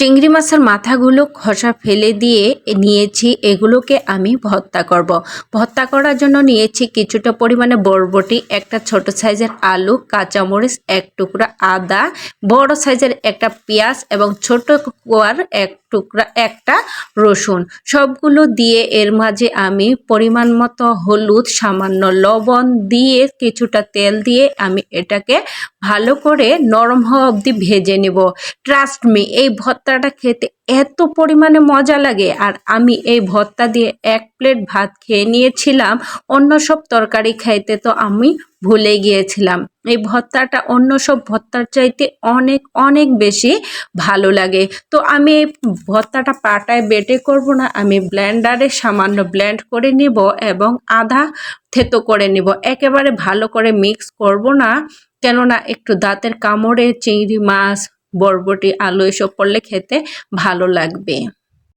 চিংড়ি মাছের মাথাগুলো খোসা ফেলে দিয়ে নিয়েছি, এগুলোকে আমি ভর্তা করব। ভর্তা করার জন্য নিয়েছি কিছুটা পরিমাণে বরবটি, একটা ছোট সাইজের আলু, কাঁচামরিচ, এক টুকরা আদা, বড় সাইজের একটা পেঁয়াজ এবং ছোট কোয়ার এক টুকরা একটা রসুন। সবগুলো দিয়ে এর মাঝে আমি পরিমাণ মতো হলুদ, সামান্য লবণ দিয়ে কিছুটা তেল দিয়ে আমি এটাকে ভালো করে নরম হওয়া অবধি ভেজে নেব। ট্রাস্ট মি, এই ভর্তাটা খেতে এত পরিমাণে মজা লাগে। আর আমি এই ভর্তা দিয়ে এক প্লেট ভাত খেয়ে নিয়েছিলাম। অন্য সব তরকারি খাইতে তো আমি ভুলে গিয়েছিলাম। এই ভর্তাটা অন্য সব ভর্তার চাইতে অনেক অনেক বেশি ভালো লাগে। তো আমি এই ভর্তাটা পাটায় বেটে করব না, আমি ব্লেন্ডারে সামান্য ব্লেন্ড করে নিব এবং আধা থেতো করে নিব। একেবারে ভালো করে মিক্স করব না, কেননা একটু দাঁতের কামড়ে চিংড়ি মাছ, বরবটি, আলু এসব পড়লে খেতে ভালো লাগবে।